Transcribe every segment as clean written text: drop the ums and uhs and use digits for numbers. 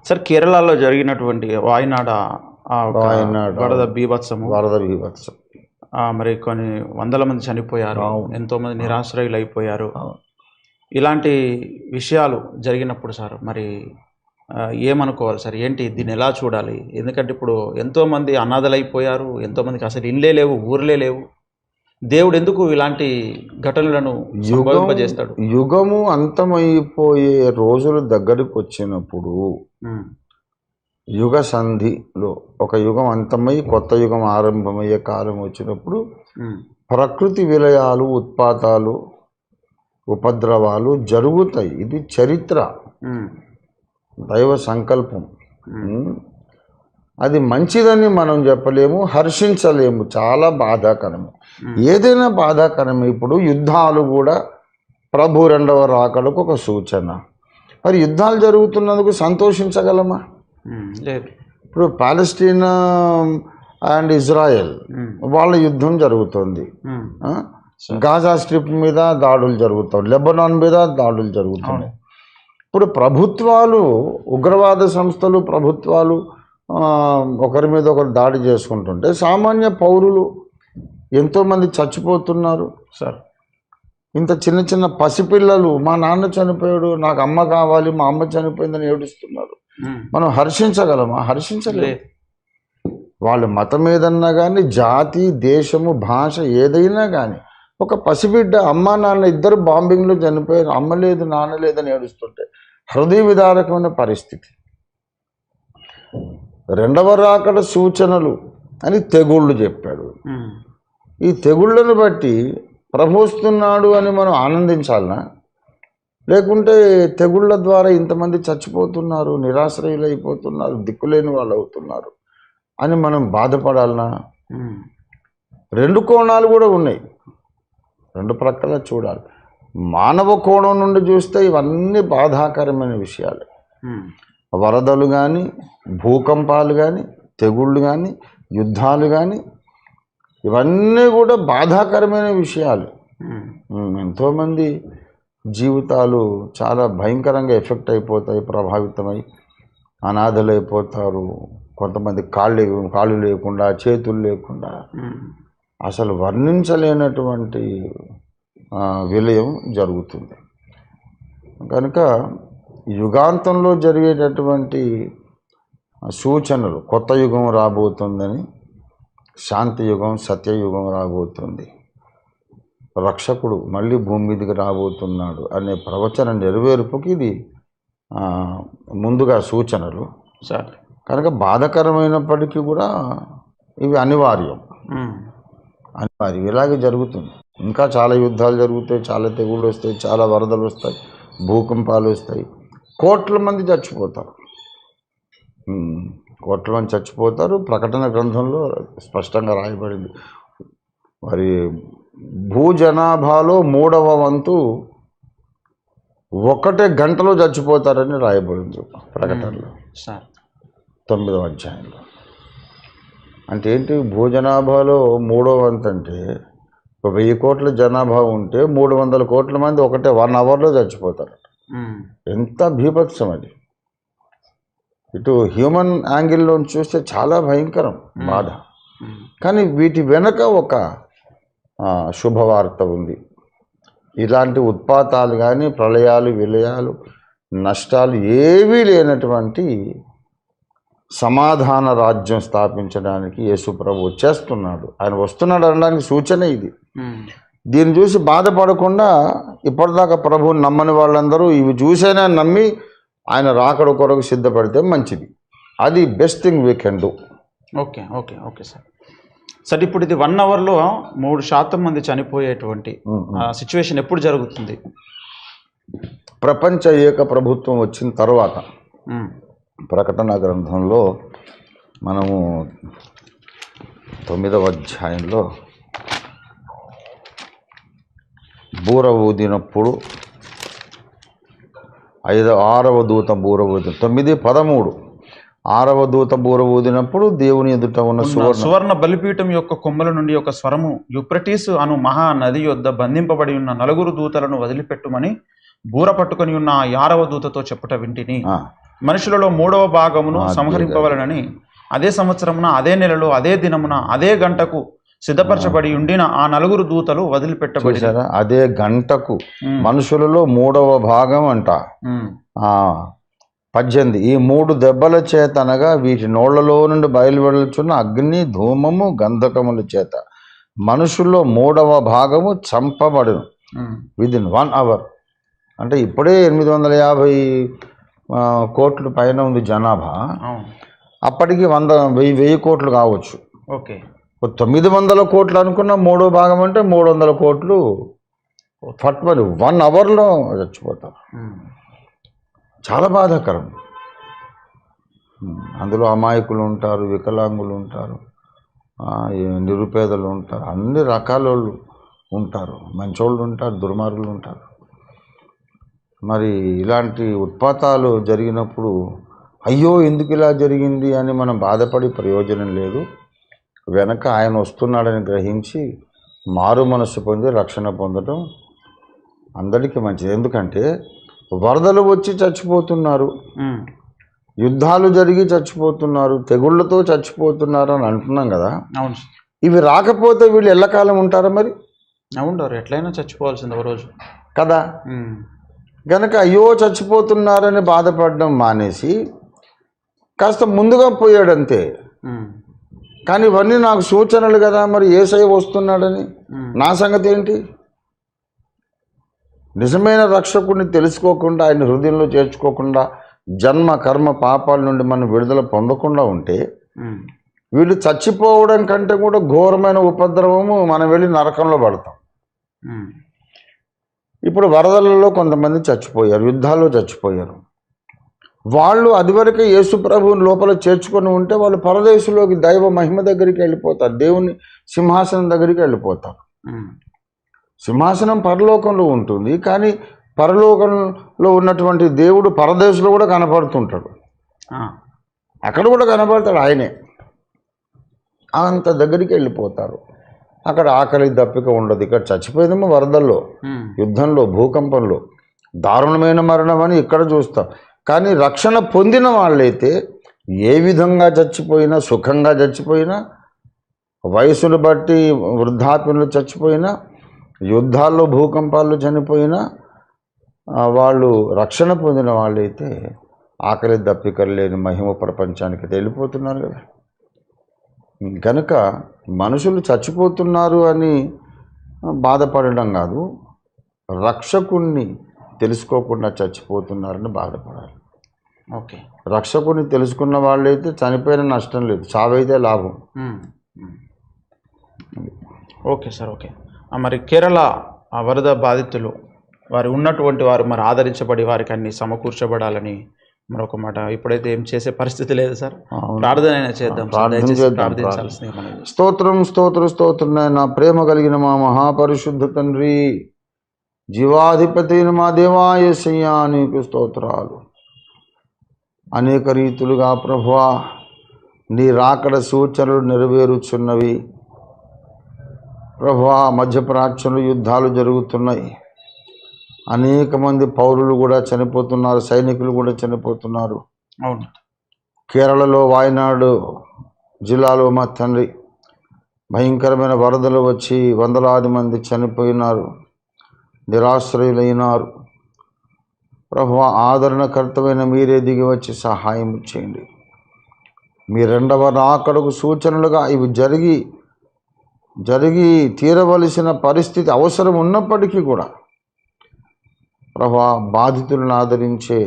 Sir కేరళలో జరిగినటువంటి వాయనాడ వాయనాడ వరద బీభత్సము వరద బీభత్సం మరి కొన్ని వందల మంది చనిపోయారు, ఎంతోమంది నిరాశ్రయులు అయిపోయారు. ఇలాంటి విషయాలు జరిగినప్పుడు సార్ మరి ఏమనుకోవాలి సార్? ఏంటి దీన్ని ఎలా చూడాలి? ఎందుకంటే ఇప్పుడు ఎంతోమంది అనాథలైపోయారు, ఎంతోమందికి అసలు ఇళ్ళే లేవు, ఊర్లే లేవు. దేవుడు ఎందుకు ఇలాంటి ఘటనలను సంభవింపజేస్తాడు? యుగము అంతమైపోయే రోజులు దగ్గరికి వచ్చినప్పుడు యుగ సంధిలో ఒక యుగం అంతమై కొత్త యుగం ఆరంభమయ్యే కాలం వచ్చినప్పుడు ప్రకృతి విలయాలు, ఉత్పాతాలు, ఉపద్రవాలు జరుగుతాయి. ఇది చరిత్ర, దైవ సంకల్పం. అది మంచిదని మనం చెప్పలేము, హర్షించలేము, చాలా బాధాకరము. ఏదైనా బాధాకరమే. ఇప్పుడు యుద్ధాలు కూడా ప్రభు రెండవ రాకడకు ఒక సూచన. మరి యుద్ధాలు జరుగుతున్నందుకు సంతోషించగలమా? లేదు. ఇప్పుడు పాలస్తీనా అండ్ ఇజ్రాయెల్ వాళ్ళ యుద్ధం జరుగుతుంది, గాజా స్ట్రిప్ మీద దాడులు జరుగుతాయి, లెబనాన్ మీద దాడులు జరుగుతున్నాయి. ఇప్పుడు ప్రభుత్వాలు, ఉగ్రవాద సంస్థలు, ప్రభుత్వాలు ఒకరి మీద ఒకరు దాడి చేసుకుంటుంటే సామాన్య పౌరులు ఎంతోమంది చచ్చిపోతున్నారు సార్. ఇంత చిన్న చిన్న పసిపిల్లలు, మా నాన్న చనిపోయాడు, నాకు అమ్మ కావాలి, మా అమ్మ చనిపోయిందని ఏడుస్తున్నారు. మనం హర్షించగలమా? హర్షించలేదు. వాళ్ళ మతం ఏదన్నా కానీ, జాతి, దేశము, భాష ఏదైనా కానీ, ఒక పసిబిడ్డ అమ్మ నాన్న ఇద్దరు బాంబింగ్లో చనిపోయారు, అమ్మ లేదు నాన్న లేదని ఏడుస్తుంటే హృదయ విదారకమైన పరిస్థితి. రెండవ రాకడ సూచనలు అని తెగుళ్ళు చెప్పాడు. ఈ తెగుళ్ళను బట్టి ప్రభు వస్తున్నాడు అని మనం ఆనందించాలనా? లేకుంటే తెగుళ్ళ ద్వారా ఇంతమంది చచ్చిపోతున్నారు, నిరాశ్రయులు అయిపోతున్నారు, దిక్కులేని వాళ్ళు అవుతున్నారు అని మనం బాధపడాలనా? రెండు కోణాలు కూడా ఉన్నాయి, రెండు ప్రక్కల చూడాలి. మానవ కోణం నుండి చూస్తే ఇవన్నీ బాధాకరమైన విషయాలు. వరదలు కానీ, భూకంపాలు కానీ, తెగుళ్ళు కానీ, యుద్ధాలు కానీ, ఇవన్నీ కూడా బాధాకరమైన విషయాలు. ఎంతోమంది జీవితాలు చాలా భయంకరంగా ఎఫెక్ట్ అయిపోతాయి, ప్రభావితమై అనాథలైపోతారు. కొంతమంది కాళ్ళు లేకుండా, చేతులు లేకుండా, అసలు వర్ణించలేనటువంటి విలయం జరుగుతుంది. కనుక యుగాంతంలో జరిగేటటువంటి సూచనలు, కొత్త యుగం రాబోతుందని, శాంతి యుగం, సత్యయుగం రాబోతుంది, రక్షకుడు మళ్ళీ భూమి మీదకి రాబోతున్నాడు అనే ప్రవచన నెరవేర్పుకి ఇది ముందుగా సూచనలు సార్. కనుక బాధాకరమైనప్పటికీ కూడా ఇవి అనివార్యం. ఇలాగే జరుగుతుంది. ఇంకా చాలా యుద్ధాలు జరుగుతాయి, చాలా తెగుళ్ళు వస్తాయి, చాలా వరదలు వస్తాయి, భూకంపాలు వస్తాయి. కోట్ల మంది చచ్చిపోతారు, కోట్ల మంది చచ్చిపోతారు. ప్రకటన గ్రంథంలో స్పష్టంగా రాయబడింది. మరి భూజనాభాలో 3వ వంతు 1 గంటలో చచ్చిపోతారని రాయబడింది ప్రకటనలో 9వ అధ్యాయంలో. అంటే ఏంటి? భూజనాభాలో 3వ వంతు అంటే 1000 కోట్ల జనాభా ఉంటే 300 కోట్ల మంది 1 అవర్లో చచ్చిపోతారు. ఎంత బీభత్సం అది! ఇటు హ్యూమన్ యాంగిల్లో చూస్తే చాలా భయంకరం, బాధ. కానీ వీటి వెనక ఒక శుభవార్త ఉంది. ఇలాంటి ఉత్పాతాలు కానీ, ప్రళయాలు, విలయాలు, నష్టాలు ఏవీ లేనటువంటి సమాధాన రాజ్యం స్థాపించడానికి యేసు ప్రభు వచ్చేస్తున్నాడు. ఆయన వస్తున్నాడు అనడానికి సూచన ఇది. దీన్ని చూసి బాధపడకుండా ఇప్పటిదాకా ప్రభువుని నమ్మని వాళ్ళందరూ ఇవి చూసైనా నమ్మి ఆయన రాకడ కొరకు సిద్ధపడితే మంచిది. అది best thing we can do. Okay okay okay sir. Sir ఇప్పుడు ఇది 1 అవర్లో 3% మంది చనిపోయేటువంటి సిచ్యువేషన్ ఎప్పుడు జరుగుతుంది? ప్రపంచ ఏక ప్రభుత్వం వచ్చిన తర్వాత. ప్రకటన గ్రంథంలో మనము 9వ అధ్యాయంలో బూర ఊదినప్పుడు 6వ దూత బూర ఊది 9:13 6వ దూత బూర ఊదినప్పుడు దేవుని ఎదుట ఉన్న సువర్ణ బలిపీఠం యొక్క కొమ్మల నుండి ఒక స్వరము, యూఫ్రటీసు అను మహా నది యొద్ద బంధింపబడి ఉన్న 4 దూతలను వదిలిపెట్టుమని బూర పట్టుకొని ఉన్న 6వ దూతతో చెప్పుట వింటిని. మనుషులలో 3వ భాగమును సంహరింపవలనని అదే సంవత్సరమున అదే నెలలో అదే దినమున అదే గంటకు సిద్ధపరచబడి ఉండిన ఆ 4 దూతలు వదిలిపెట్టబడి అదే గంటకు మనుషులలో 3వ భాగం అంట. 18 ఈ 3 దెబ్బల చేత అనగా వీటి నోళ్లలో నుండి బయలువెళ్ళుచున్న అగ్ని ధూమము గంధకముల చేత మనుషుల్లో 3వ భాగము చంపబడును విదిన్ 1 అవర్. అంటే ఇప్పుడే 850 కోట్ల పైన ఉంది జనాభా. అప్పటికి 1000 కోట్లు కావచ్చు. ఓకే, 900 కోట్లు అనుకున్న 3వ భాగం అంటే 300 కోట్లు ఫట్మని 1 అవర్లో చచ్చిపోతారు. చాలా బాధాకరం. అందులో అమాయకులు ఉంటారు, వికలాంగులు ఉంటారు, నిరుపేదలు ఉంటారు, అన్ని రకాల వాళ్ళు ఉంటారు, మంచోళ్ళు ఉంటారు, దుర్మార్గులు ఉంటారు. మరి ఇలాంటి ఉత్పాతాలు జరిగినప్పుడు అయ్యో ఎందుకు ఇలా జరిగింది అని మనం బాధపడి ప్రయోజనం లేదు. వెనక ఆయన వస్తున్నాడని గ్రహించి మారు మనస్సు పొంది రక్షణ పొందడం అందరికీ మంచిది. ఎందుకంటే వరదలు వచ్చి చచ్చిపోతున్నారు, యుద్ధాలు జరిగి చచ్చిపోతున్నారు, తెగుళ్లతో చచ్చిపోతున్నారు అని అంటున్నాం కదా. అవును, ఇవి రాకపోతే వీళ్ళు ఎల్లకాలం ఉంటారా? మరి అవును, ఎట్లయినా చచ్చిపోవాల్సింది ఒక రోజు కదా. గనక అయ్యో చచ్చిపోతున్నారని బాధపడడం మానేసి కాస్త ముందుగా పోయాడంతే. కానీ ఇవన్నీ నాకు సూచనలు కదా. మరి యేసయ్య వస్తున్నాడని నా సంగతి ఏంటి? నిజమైన రక్షకుడిని తెలుసుకోకుండా, ఆయన హృదయంలో చేర్చుకోకుండా, జన్మ కర్మ పాపాల నుండి మనం విడుదల పొందకుండా ఉంటే వీళ్ళు చచ్చిపోవడం కంటే కూడా ఘోరమైన ఉపద్రవము మనం వెళ్ళి నరకంలో పడతాం. ఇప్పుడు వరదలలో కొంతమంది చచ్చిపోయారు, యుద్ధాల్లో చచ్చిపోయారు. వాళ్ళు అదివరకే యేసు ప్రభువుని లోపల చేర్చుకొని ఉంటే వాళ్ళు పరదేశంలోకి దైవ మహిమ దగ్గరికి వెళ్ళిపోతారు, దేవుని సింహాసనం దగ్గరికి వెళ్ళిపోతారు. సింహాసనం పరలోకంలో ఉంటుంది, కానీ పరలోకంలో ఉన్నటువంటి దేవుడు పరదేశంలో కూడా కనపడుతుంటాడు, అక్కడ కూడా కనపడతాడు ఆయనే. అంత దగ్గరికి వెళ్ళిపోతారు. అక్కడ ఆకలి దప్పిక ఉండదు. ఇక్కడ చచ్చిపోయేదేమో వరదల్లో, యుద్ధంలో, భూకంపంలో, దారుణమైన మరణం అని ఇక్కడ చూస్తాం. కానీ రక్షణ పొందిన వాళ్ళైతే ఏ విధంగా చచ్చిపోయినా, సుఖంగా చచ్చిపోయినా, వయసును బట్టి వృద్ధాప్యంలో చచ్చిపోయినా, యుద్ధాల్లో భూకంపాల్లో చనిపోయినా, వాళ్ళు రక్షణ పొందిన వాళ్ళైతే ఆకలి దప్పికలు లేని మహిమ ప్రపంచానికి వెళ్ళిపోతున్నారు కదా. కనుక మనుషులు చచ్చిపోతున్నారు అని బాధపడడం కాదు, రక్షకుణ్ణి తెలుసుకోకుండా చచ్చిపోతున్నారని బాధపడాలి. ఓకే, రక్షకుడిని తెలుసుకున్న వాళ్ళైతే చనిపోయిన నష్టం లేదు, చావైతే లాభం. Okay sir, okay. మరి కేరళ వరద బాధితులు వారు ఉన్నటువంటి వారు మరి ఆదరించబడి వారికి అన్ని సమకూర్చబడాలని మరొక మాట. ఇప్పుడైతే ఏం చేసే పరిస్థితి లేదు సార్, ప్రార్థన అయినా చేద్దాం. స్తోత్రం స్తోత్రం స్తోత్రం నాయన. ప్రేమ కలిగిన మా మహాపరిశుద్ధ తండ్రి, జీవాధిపతి మా దేవా యేసయ్యా, నీకు స్తోత్రాలు. అనేక రీతులుగా ప్రభువా నీ రాకడ సూచనలు నెరవేరుచున్నవి ప్రభువా. మధ్యప్రాచ్యంలో యుద్ధాలు జరుగుతున్నాయి, అనేక మంది పౌరులు కూడా చనిపోతున్నారు, సైనికులు కూడా చనిపోతున్నారు. అవును, కేరళలో వాయనాడు జిల్లాలో మా తండ్రి భయంకరమైన వరదలు వచ్చి వందలాది మంది చనిపోయినారు, నిరాశ్రయులైనారు. ప్రభువా ఆదరణకర్తమైన మీరే దిగి వచ్చి సహాయం చేయండి. మీ రెండవ రాకడకు సూచనలుగా ఇవి జరిగి తీరవలసిన పరిస్థితి అవసరం ఉన్నప్పటికీ కూడా ప్రభువా బాధితులను ఆదరించే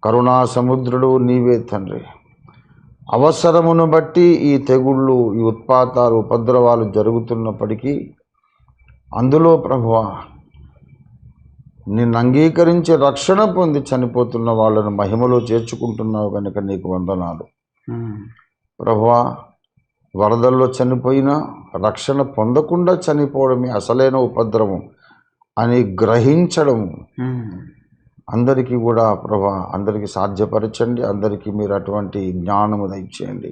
కరుణా సముద్రుడు నీవే తండ్రి. అవసరమును బట్టి ఈ తెగుళ్ళు, ఈ ఉత్పాతాలు, ఉపద్రవాలు జరుగుతున్నప్పటికీ అందులో ప్రభువా నిన్ను అంగీకరించి రక్షణ పొంది చనిపోతున్న వాళ్ళను మహిమలో చేర్చుకుంటున్నావు కనుక నీకు వందనాలు ప్రభువా. వరదల్లో చనిపోయినా రక్షణ పొందకుండా చనిపోవడమే అసలైన ఉపద్రవం అని గ్రహించడం అందరికీ కూడా ప్రభా అందరికీ సాధ్యపరచండి. అందరికీ మీరు అటువంటి జ్ఞానము దయచేయండి.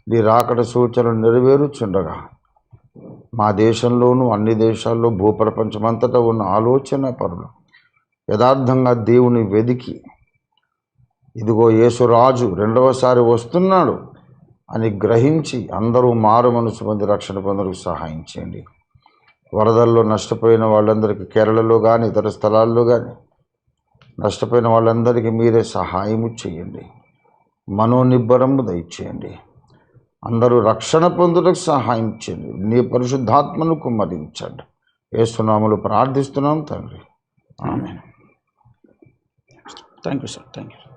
నీ రాకడ సూచనలు నెరవేరుచుండగా మా దేశంలోనూ అన్ని దేశాల్లో భూప్రపంచమంతటా ఉన్న ఆలోచన పరులు యథార్థంగా దేవుని వెదికి ఇదిగో యేసురాజు రెండవసారి వస్తున్నాడు అని గ్రహించి అందరూ మారు మనసు పొంది రక్షణ పొందడానికి సహాయం చేయండి. వరదల్లో నష్టపోయిన వాళ్ళందరికీ కేరళలో కానీ ఇతర స్థలాల్లో కానీ నష్టపోయిన వాళ్ళందరికీ మీరే సహాయము చేయండి. మనోనిబ్బరము దయచేయండి. అందరూ రక్షణ పొందుటకు సహాయం చేయండి. నీ పరిశుద్ధాత్మను కుమ్మరించండి. యేసునామములో ప్రార్థిస్తున్నాం తండ్రి. ఆమేన్. Thank you sir. Thank you.